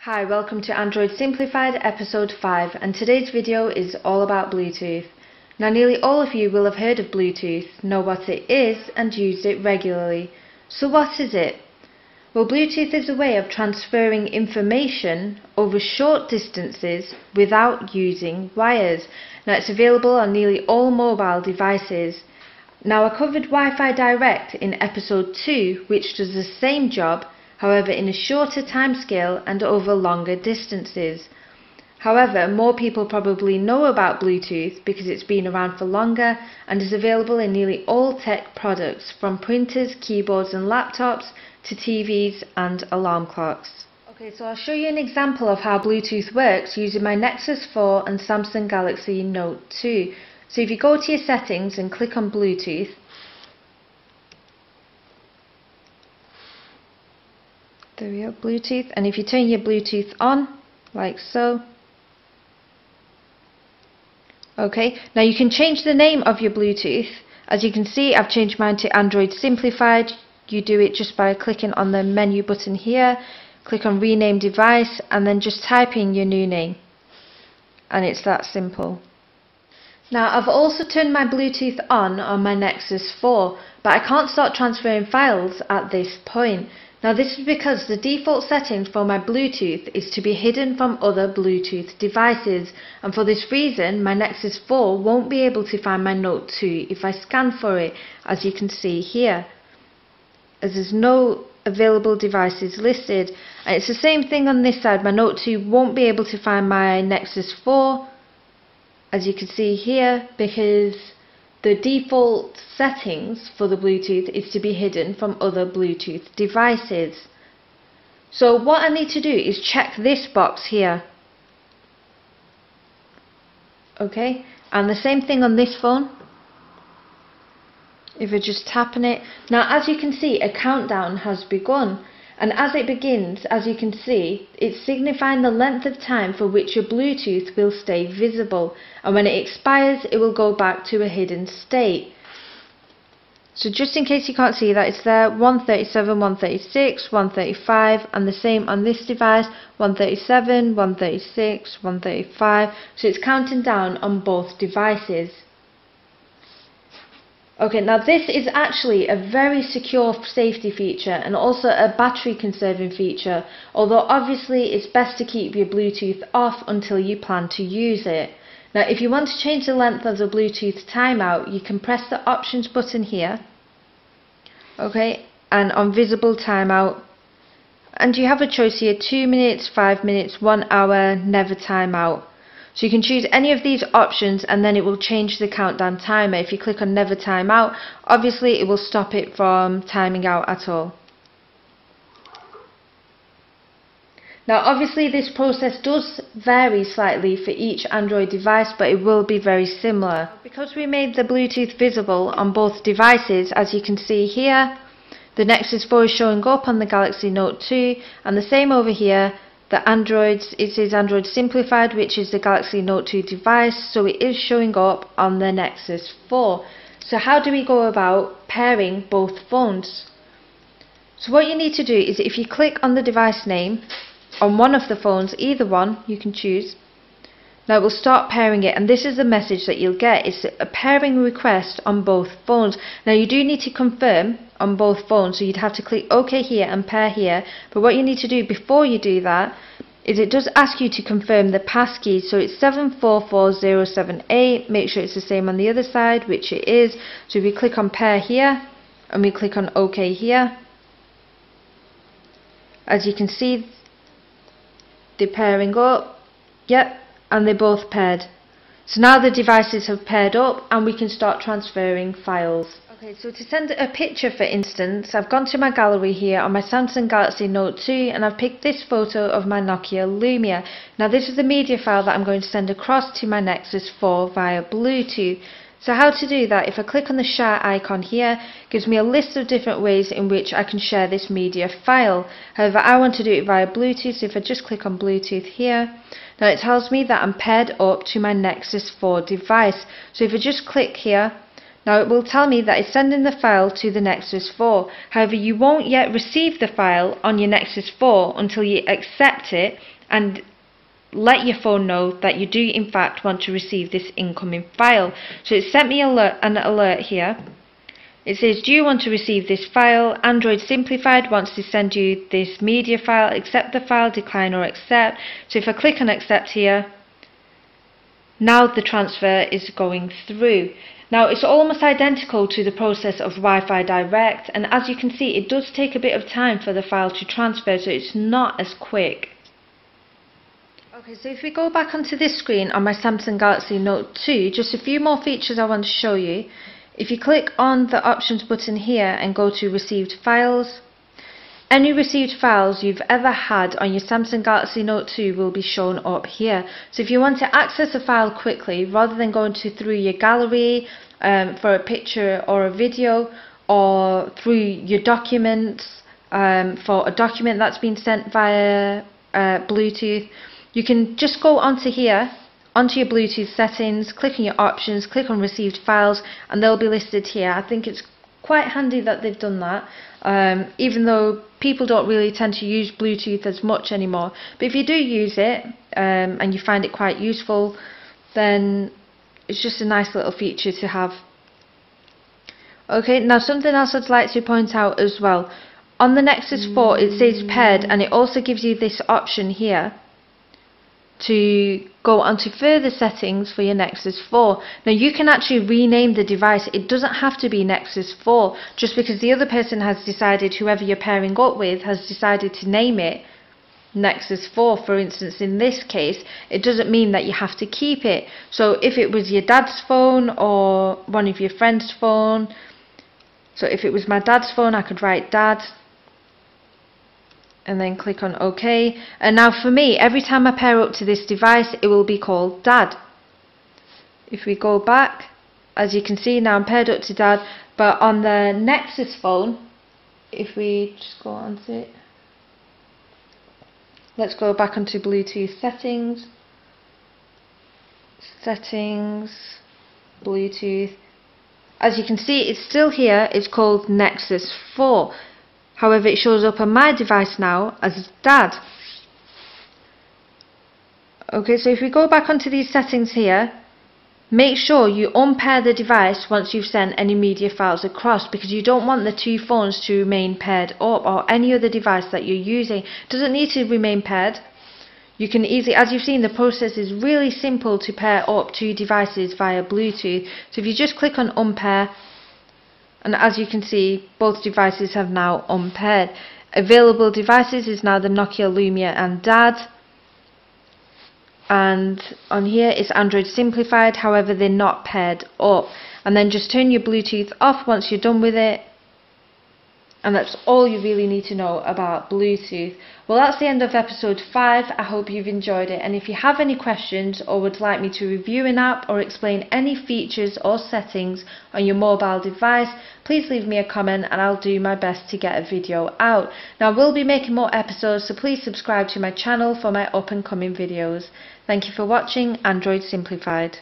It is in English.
Hi, welcome to Android Simplified episode 5, and today's video is all about Bluetooth. Now nearly all of you will have heard of Bluetooth, know what it is and used it regularly. So what is it? Well, Bluetooth is a way of transferring information over short distances without using wires. Now it's available on nearly all mobile devices. Now I covered Wi-Fi Direct in episode 2, which does the same job, however in a shorter timescale and over longer distances. However, more people probably know about Bluetooth because it's been around for longer and is available in nearly all tech products, from printers, keyboards and laptops to TVs and alarm clocks. Okay, so I'll show you an example of how Bluetooth works using my Nexus 4 and Samsung Galaxy Note 2. So if you go to your settings and click on Bluetooth, there we go, Bluetooth, and if you turn your Bluetooth on, like so. Okay, now you can change the name of your Bluetooth. As you can see, I've changed mine to Android Simplified. You do it just by clicking on the menu button here, click on Rename Device, and then just type in your new name. And it's that simple. Now I've also turned my Bluetooth on my Nexus 4, but I can't start transferring files at this point. Now this is because the default setting for my Bluetooth is to be hidden from other Bluetooth devices, and for this reason my Nexus 4 won't be able to find my Note 2 if I scan for it, as you can see here, as there's no available devices listed. And it's the same thing on this side, my Note 2 won't be able to find my Nexus 4, as you can see here, because the default settings for the Bluetooth is to be hidden from other Bluetooth devices. So what I need to do is check this box here. Okay, and the same thing on this phone. If you're just tapping it. Now as you can see, a countdown has begun. And as it begins, as you can see, it's signifying the length of time for which your Bluetooth will stay visible, and when it expires it will go back to a hidden state. So just in case you can't see that, it's there, 137, 136, 135, and the same on this device, 137, 136, 135, so it's counting down on both devices. Okay, now this is actually a very secure safety feature and also a battery conserving feature, although obviously it's best to keep your Bluetooth off until you plan to use it. Now if you want to change the length of the Bluetooth timeout, you can press the options button here, okay, and on visible timeout, and you have a choice here, 2 minutes, 5 minutes, 1 hour, never timeout. So you can choose any of these options and then it will change the countdown timer. If you click on never time out, obviously it will stop it from timing out at all. Now obviously this process does vary slightly for each Android device, but it will be very similar. Because we made the Bluetooth visible on both devices, as you can see here, the Nexus 4 is showing up on the Galaxy Note 2, and the same over here. The Androids, it is Android Simplified, which is the Galaxy Note 2 device, so it is showing up on the Nexus 4. So how do we go about pairing both phones? So what you need to do is, if you click on the device name on one of the phones, either one, you can choose. Now it will start pairing it, and this is the message that you'll get. It's a pairing request on both phones. Now you do need to confirm on both phones, so you'd have to click OK here and pair here, but what you need to do before you do that is it does ask you to confirm the passkey, so it's 744078, make sure it's the same on the other side, which it is. So we click on pair here and we click on OK here, as you can see they're pairing up, yep, and they're both paired. So now the devices have paired up and we can start transferring files. Okay, so to send a picture, for instance, I've gone to my gallery here on my Samsung Galaxy Note 2 and I've picked this photo of my Nokia Lumia. Now this is the media file that I'm going to send across to my Nexus 4 via Bluetooth. So how to do that? If I click on the share icon here, it gives me a list of different ways in which I can share this media file. However, I want to do it via Bluetooth, so if I just click on Bluetooth here, now it tells me that I'm paired up to my Nexus 4 device. So if I just click here, Now it will tell me that it's sending the file to the Nexus 4. However, you won't yet receive the file on your Nexus 4 until you accept it and let your phone know that you do in fact want to receive this incoming file. So it sent me an alert here. It says, do you want to receive this file? Android Simplified wants to send you this media file. Accept the file, decline or accept. So if I click on accept here, now the transfer is going through. Now it's almost identical to the process of Wi-Fi Direct, and as you can see it does take a bit of time for the file to transfer, so it's not as quick. Okay, so if we go back onto this screen on my Samsung Galaxy Note 2, just a few more features I want to show you. If you click on the options button here and go to received files, any received files you've ever had on your Samsung Galaxy Note 2 will be shown up here. So if you want to access a file quickly, rather than going through your gallery for a picture or a video, or through your documents for a document that's been sent via Bluetooth, you can just go onto here, onto your Bluetooth settings, click on your options, click on received files, and they'll be listed here. I think it's quite handy that they've done that, even though people don't really tend to use Bluetooth as much anymore. But if you do use it and you find it quite useful, then it's just a nice little feature to have. Okay, now something else I'd like to point out as well. On the Nexus 4 it says paired, and it also gives you this option here to go onto further settings for your Nexus 4. Now you can actually rename the device. It doesn't have to be Nexus 4. Just because the other person has decided, whoever you're pairing up with, has decided to name it Nexus 4, for instance, in this case, it doesn't mean that you have to keep it. So if it was your dad's phone or one of your friend's phone, so if it was my dad's phone, I could write dad and then click on OK. And now for me, every time I pair up to this device, it will be called Dad. If we go back, as you can see, now I'm paired up to Dad, but on the Nexus phone, if we just go on to it, let's go back onto Bluetooth settings, Bluetooth. As you can see, it's still here, it's called Nexus 4. However, it shows up on my device now as Dad. Okay, so if we go back onto these settings here, make sure you unpair the device once you've sent any media files across, because you don't want the two phones to remain paired up, or any other device that you're using. It doesn't need to remain paired. You can easily, as you've seen, the process is really simple to pair up two devices via Bluetooth. So if you just click on unpair, and as you can see, both devices have now unpaired. Available devices is now the Nokia Lumia and Dad. And on here it's Android Simplified, however they're not paired up. And then just turn your Bluetooth off once you're done with it. And that's all you really need to know about Bluetooth. Well, that's the end of episode 5. I hope you've enjoyed it, and if you have any questions or would like me to review an app or explain any features or settings on your mobile device, please leave me a comment and I'll do my best to get a video out. Now I will be making more episodes, so please subscribe to my channel for my up and coming videos. Thank you for watching Android Simplified.